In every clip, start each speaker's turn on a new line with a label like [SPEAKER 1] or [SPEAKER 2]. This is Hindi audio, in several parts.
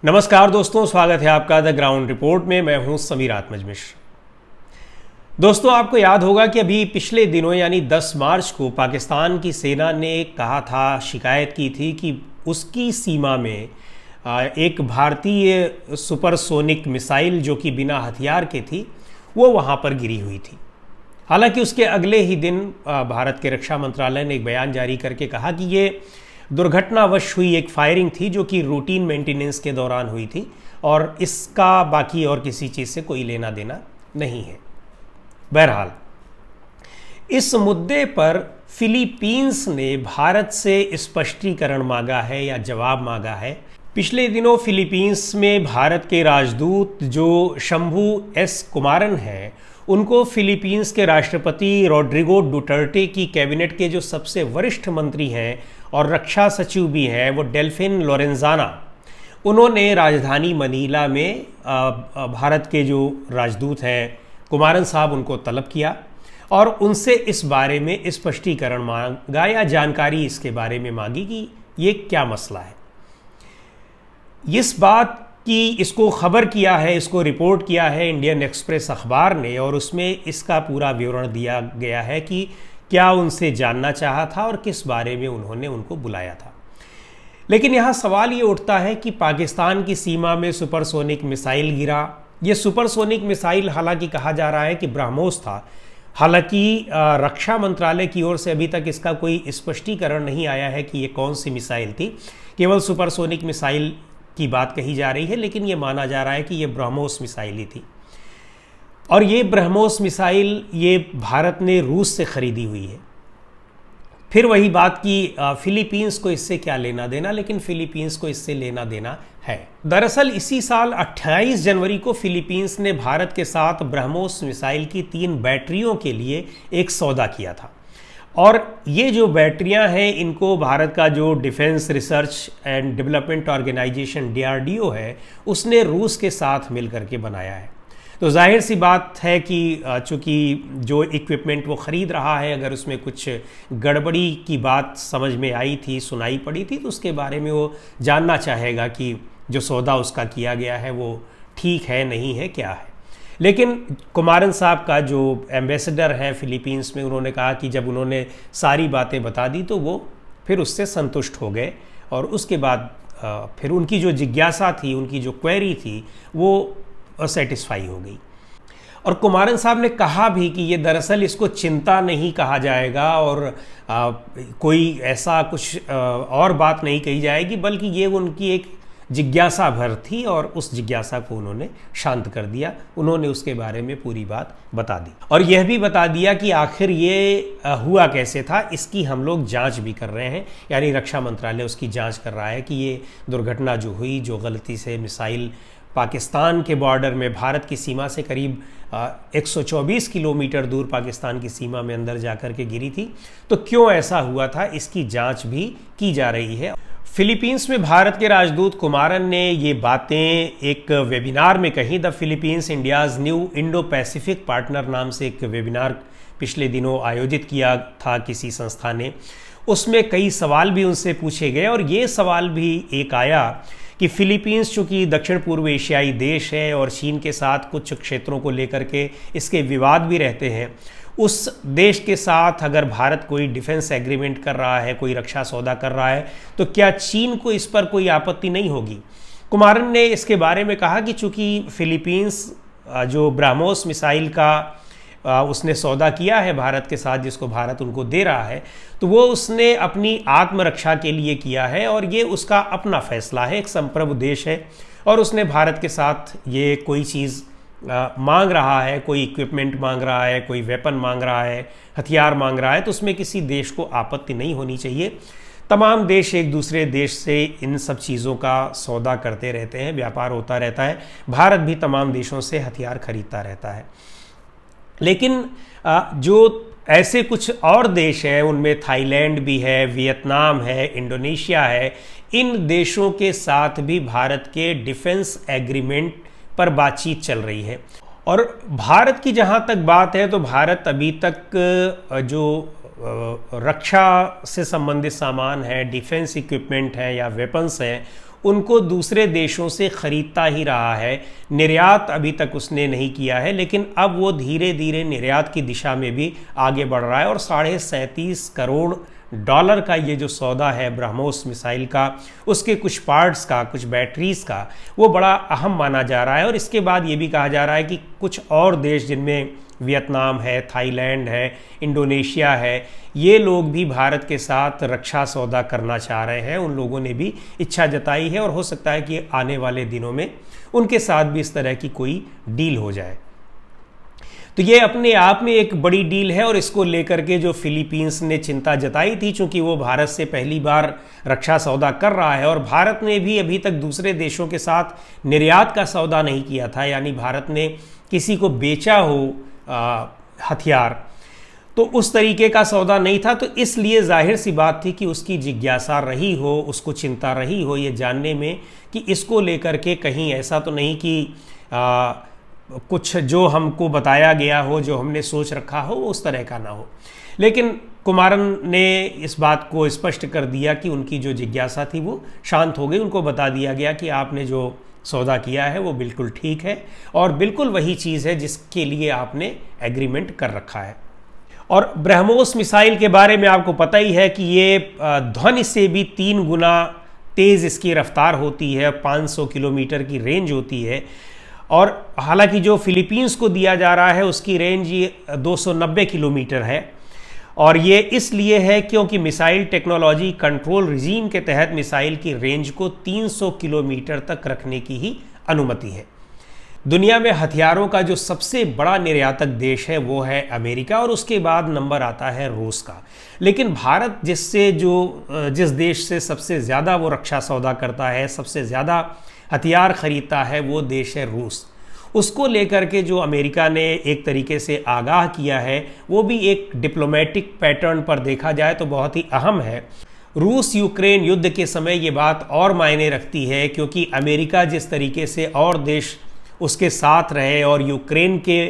[SPEAKER 1] नमस्कार दोस्तों, स्वागत है आपका द ग्राउंड रिपोर्ट में। मैं हूं समीर आत्मज मिश्र। दोस्तों, आपको याद होगा कि अभी पिछले दिनों यानी 10 मार्च को पाकिस्तान की सेना ने कहा था, शिकायत की थी कि उसकी सीमा में एक भारतीय सुपरसोनिक मिसाइल जो कि बिना हथियार के थी वो वहां पर गिरी हुई थी। हालांकि उसके अगले ही दिन भारत के रक्षा मंत्रालय ने एक बयान जारी करके कहा कि ये दुर्घटनावश हुई एक फायरिंग थी जो कि रूटीन मेंटेनेंस के दौरान हुई थी और इसका बाकी और किसी चीज़ से कोई लेना देना नहीं है। बहरहाल, इस मुद्दे पर फिलीपींस ने भारत से स्पष्टीकरण मांगा है या जवाब मांगा है। पिछले दिनों फिलीपींस में भारत के राजदूत जो शंभू एस कुमारन हैं, उनको फिलीपींस के राष्ट्रपति रोड्रिगो डुटर्टे की कैबिनेट के जो सबसे वरिष्ठ मंत्री हैं और रक्षा सचिव भी हैं, वो डेल्फिन लोरेंजाना, उन्होंने राजधानी मनीला में भारत के जो राजदूत हैं कुमारन साहब, उनको तलब किया और उनसे इस बारे में स्पष्टीकरण मांगा या जानकारी इसके बारे में मांगी कि ये क्या मसला है। इस बात की इसको खबर किया है, इसको रिपोर्ट किया है इंडियन एक्सप्रेस अखबार ने और उसमें इसका पूरा विवरण दिया गया है कि क्या उनसे जानना चाहा था और किस बारे में उन्होंने उनको बुलाया था। लेकिन यहाँ सवाल ये उठता है कि पाकिस्तान की सीमा में सुपरसोनिक मिसाइल गिरा। ये सुपरसोनिक मिसाइल हालांकि कहा जा रहा है कि ब्रह्मोस था। हालांकि रक्षा मंत्रालय की ओर से अभी तक इसका कोई स्पष्टीकरण नहीं आया है कि ये कौन सी मिसाइल थी। केवल सुपरसोनिक मिसाइल की बात कही जा रही है, लेकिन ये माना जा रहा है कि ये ब्रह्मोस मिसाइल ही थी। और ये ब्रह्मोस मिसाइल ये भारत ने रूस से खरीदी हुई है। फिर वही बात कि फिलीपींस को इससे क्या लेना देना, लेकिन फिलीपींस को इससे लेना देना है। दरअसल इसी साल 28 जनवरी को फिलीपींस ने भारत के साथ ब्रह्मोस मिसाइल की 3 बैटरियों के लिए एक सौदा किया था और ये जो बैटरियां हैं, इनको भारत का जो defence research and development organisation DRDO है, उसने रूस के साथ मिलकर के बनाया है। तो जाहिर सी बात है कि चूँकि जो इक्विपमेंट वो ख़रीद रहा है, अगर उसमें कुछ गड़बड़ी की बात समझ में आई थी, सुनाई पड़ी थी, तो उसके बारे में वो जानना चाहेगा कि जो सौदा उसका किया गया है वो ठीक है, नहीं है, क्या है। लेकिन कुमारन साहब का जो एम्बेसडर है फिलीपींस में, उन्होंने कहा कि जब उन्होंने सारी बातें बता दी तो वो फिर उससे संतुष्ट हो गए और उसके बाद फिर उनकी जो जिज्ञासा थी, उनकी जो क्वेरी थी, वो सेटिस्फाई हो गई। और कुमारन साहब ने कहा भी कि ये दरअसल इसको चिंता नहीं कहा जाएगा और कोई ऐसा कुछ और बात नहीं कही जाएगी, बल्कि ये उनकी एक जिज्ञासा भर थी और उस जिज्ञासा को उन्होंने शांत कर दिया। उन्होंने उसके बारे में पूरी बात बता दी और यह भी बता दिया कि आखिर ये हुआ कैसे था। इसकी हम लोग जांच भी कर रहे हैं, यानी रक्षा मंत्रालय उसकी जांच कर रहा है कि ये दुर्घटना जो हुई, जो गलती से मिसाइल पाकिस्तान के बॉर्डर में भारत की सीमा से करीब 124 किलोमीटर दूर पाकिस्तान की सीमा में अंदर जाकर के गिरी थी, तो क्यों ऐसा हुआ था, इसकी जांच भी की जा रही है। फिलीपींस में भारत के राजदूत कुमारन ने ये बातें एक वेबिनार में कही। The Philippines India's new Indo Pacific partner नाम से एक वेबिनार पिछले दिनों आयोजित किया था किसी संस्था ने। उसमें कई सवाल भी उनसे पूछे गए और ये सवाल भी एक आया कि फिलीपींस चूँकि दक्षिण पूर्व एशियाई देश है और चीन के साथ कुछ क्षेत्रों को लेकर के इसके विवाद भी रहते हैं, उस देश के साथ अगर भारत कोई डिफेंस एग्रीमेंट कर रहा है, कोई रक्षा सौदा कर रहा है, तो क्या चीन को इस पर कोई आपत्ति नहीं होगी। कुमारन ने इसके बारे में कहा कि चूँकि फिलीपींस जो ब्रह्मोस मिसाइल का उसने सौदा किया है भारत के साथ, जिसको भारत उनको दे रहा है, तो वो उसने अपनी आत्मरक्षा के लिए किया है और ये उसका अपना फैसला है। एक संप्रभु देश है और उसने भारत के साथ ये कोई चीज़ मांग रहा है, कोई इक्विपमेंट मांग रहा है, कोई वेपन मांग रहा है, हथियार मांग रहा है, तो उसमें किसी देश को आपत्ति नहीं होनी चाहिए। तमाम देश एक दूसरे देश से इन सब चीज़ों का सौदा करते रहते हैं, व्यापार होता रहता है। भारत भी तमाम देशों से हथियार खरीदता रहता है। लेकिन जो ऐसे कुछ और देश हैं, उनमें थाईलैंड भी है, वियतनाम है, इंडोनेशिया है, इन देशों के साथ भी भारत के डिफेंस एग्रीमेंट पर बातचीत चल रही है। और भारत की जहाँ तक बात है, तो भारत अभी तक जो रक्षा से संबंधित सामान है, डिफेंस इक्विपमेंट है या वेपन्स हैं, उनको दूसरे देशों से ख़रीदता ही रहा है। निर्यात अभी तक उसने नहीं किया है, लेकिन अब वो धीरे धीरे निर्यात की दिशा में भी आगे बढ़ रहा है और $37 करोड़ का ये जो सौदा है ब्रह्मोस मिसाइल का, उसके कुछ पार्ट्स का, कुछ बैटरीज़ का, वो बड़ा अहम माना जा रहा है। और इसके बाद ये भी कहा जा रहा है कि कुछ और देश, जिनमें वियतनाम है, थाईलैंड है, इंडोनेशिया है, ये लोग भी भारत के साथ रक्षा सौदा करना चाह रहे हैं। उन लोगों ने भी इच्छा जताई है और हो सकता है कि आने वाले दिनों में उनके साथ भी इस तरह की कोई डील हो जाए। तो ये अपने आप में एक बड़ी डील है और इसको लेकर के जो फिलीपींस ने चिंता जताई थी, चूंकि वो भारत से पहली बार रक्षा सौदा कर रहा है और भारत ने भी अभी तक दूसरे देशों के साथ निर्यात का सौदा नहीं किया था, यानी भारत ने किसी को बेचा हो हथियार, तो उस तरीके का सौदा नहीं था। तो इसलिए जाहिर सी बात थी कि उसकी जिज्ञासा रही हो, उसको चिंता रही हो ये जानने में कि इसको लेकर के कहीं ऐसा तो नहीं कि कुछ जो हमको बताया गया हो, जो हमने सोच रखा हो, उस तरह का ना हो। लेकिन कुमारन ने इस बात को स्पष्ट कर दिया कि उनकी जो जिज्ञासा थी वो शांत हो गई। उनको बता दिया गया कि आपने जो सौदा किया है वो बिल्कुल ठीक है और बिल्कुल वही चीज़ है जिसके लिए आपने एग्रीमेंट कर रखा है। और ब्रह्मोस मिसाइल के बारे में आपको पता ही है कि ये ध्वनि से भी 3 गुना तेज़ इसकी रफ्तार होती है, 500 किलोमीटर की रेंज होती है। और हालांकि जो फिलीपींस को दिया जा रहा है उसकी रेंज ये 290 किलोमीटर है और ये इसलिए है क्योंकि मिसाइल टेक्नोलॉजी कंट्रोल रिजीम के तहत मिसाइल की रेंज को 300 किलोमीटर तक रखने की ही अनुमति है। दुनिया में हथियारों का जो सबसे बड़ा निर्यातक देश है वो है अमेरिका और उसके बाद नंबर आता है रूस का। लेकिन भारत जिस देश से सबसे ज़्यादा वो रक्षा सौदा करता है, सबसे ज़्यादा हथियार खरीदता है, वो देश है रूस। उसको लेकर के जो अमेरिका ने एक तरीके से आगाह किया है वो भी एक डिप्लोमेटिक पैटर्न पर देखा जाए तो बहुत ही अहम है। रूस यूक्रेन युद्ध के समय ये बात और मायने रखती है क्योंकि अमेरिका जिस तरीके से और देश उसके साथ रहे और यूक्रेन के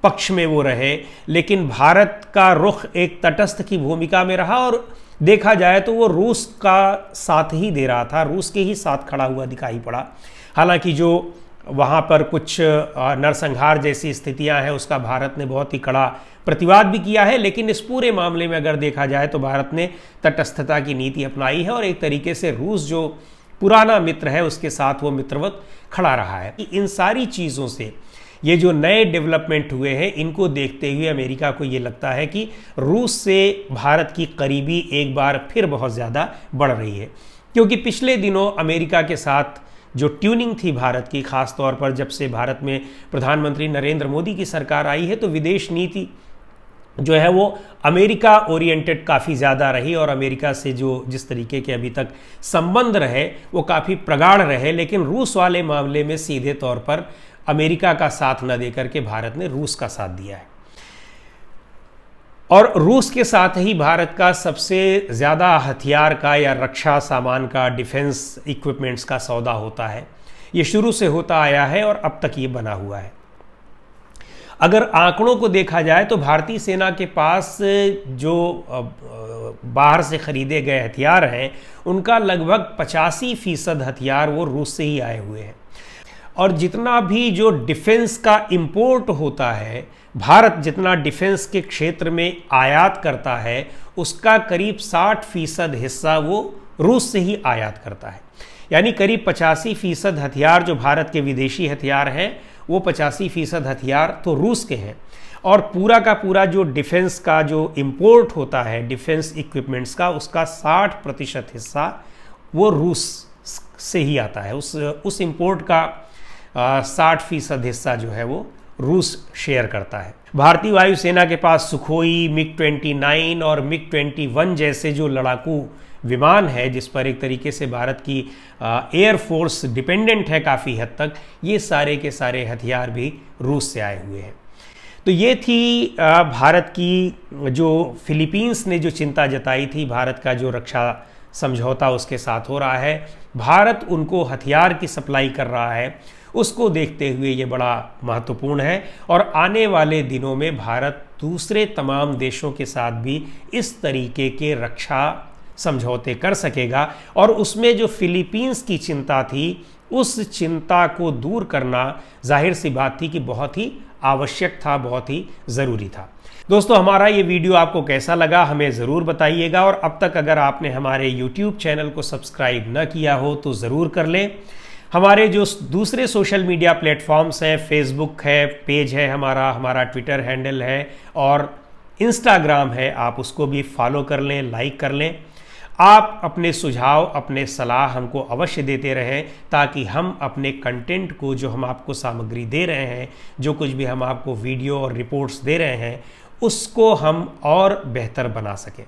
[SPEAKER 1] पक्ष में वो रहे, लेकिन भारत का रुख एक तटस्थ की भूमिका में रहा और देखा जाए तो वो रूस का साथ ही दे रहा था, रूस के ही साथ खड़ा हुआ दिखाई पड़ा। हालांकि जो वहाँ पर कुछ नरसंहार जैसी स्थितियाँ हैं उसका भारत ने बहुत ही कड़ा प्रतिवाद भी किया है, लेकिन इस पूरे मामले में अगर देखा जाए तो भारत ने तटस्थता की नीति अपनाई है और एक तरीके से रूस जो पुराना मित्र है उसके साथ वो मित्रवत खड़ा रहा है। इन सारी चीज़ों से ये जो नए डेवलपमेंट हुए हैं इनको देखते हुए अमेरिका को ये लगता है कि रूस से भारत की करीबी एक बार फिर बहुत ज़्यादा बढ़ रही है, क्योंकि पिछले दिनों अमेरिका के साथ जो ट्यूनिंग थी भारत की, ख़ास तौर पर जब से भारत में प्रधानमंत्री नरेंद्र मोदी की सरकार आई है, तो विदेश नीति जो है वो अमेरिका ओरिएंटेड काफ़ी ज़्यादा रही और अमेरिका से जो जिस तरीके के अभी तक संबंध रहे वो काफ़ी प्रगाढ़ रहे। लेकिन रूस वाले मामले में सीधे तौर पर अमेरिका का साथ न देकर के भारत ने रूस का साथ दिया है और रूस के साथ ही भारत का सबसे ज़्यादा हथियार का या रक्षा सामान का, डिफेंस इक्विपमेंट्स का सौदा होता है। ये शुरू से होता आया है और अब तक ये बना हुआ है। अगर आंकड़ों को देखा जाए तो भारतीय सेना के पास जो बाहर से खरीदे गए हथियार हैं उनका लगभग 85% हथियार वो रूस से ही आए हुए हैं और जितना भी जो डिफेंस का इंपोर्ट होता है, भारत जितना डिफेंस के क्षेत्र में आयात करता है उसका करीब 60% हिस्सा वो रूस से ही आयात करता है। यानी करीब 85% हथियार जो भारत के विदेशी हथियार हैं वो 85% हथियार तो रूस के हैं और पूरा का पूरा जो डिफेंस का जो इंपोर्ट होता है डिफेंस इक्विपमेंट्स का, उसका 60% हिस्सा वो रूस से ही आता है। उस इंपोर्ट का 60% हिस्सा जो है वो रूस शेयर करता है। भारतीय वायुसेना के पास सुखोई, MiG-29 और MiG-21 जैसे जो लड़ाकू विमान है जिस पर एक तरीके से भारत की एयरफोर्स डिपेंडेंट है काफ़ी हद तक, ये सारे के सारे हथियार भी रूस से आए हुए हैं। तो ये थी भारत की जो फिलीपींस ने जो चिंता जताई थी, भारत का जो रक्षा समझौता उसके साथ हो रहा है, भारत उनको हथियार की सप्लाई कर रहा है, उसको देखते हुए ये बड़ा महत्वपूर्ण है और आने वाले दिनों में भारत दूसरे तमाम देशों के साथ भी इस तरीके के रक्षा समझौते कर सकेगा। और उसमें जो फिलीपींस की चिंता थी, उस चिंता को दूर करना जाहिर सी बात थी कि बहुत ही आवश्यक था, बहुत ही ज़रूरी था। दोस्तों, हमारा ये वीडियो आपको कैसा लगा हमें ज़रूर बताइएगा, और अब तक अगर आपने हमारे YouTube चैनल को सब्सक्राइब न किया हो तो ज़रूर कर लें। हमारे जो दूसरे सोशल मीडिया प्लेटफॉर्म्स हैं, फेसबुक है, पेज है हमारा ट्विटर हैंडल है और इंस्टाग्राम है, आप उसको भी फॉलो कर लें, लाइक कर लें। आप अपने सुझाव, अपने सलाह हमको अवश्य देते रहें, ताकि हम अपने कंटेंट को, जो हम आपको सामग्री दे रहे हैं, जो कुछ भी हम आपको वीडियो और रिपोर्ट्स दे रहे हैं, उसको हम और बेहतर बना सकें।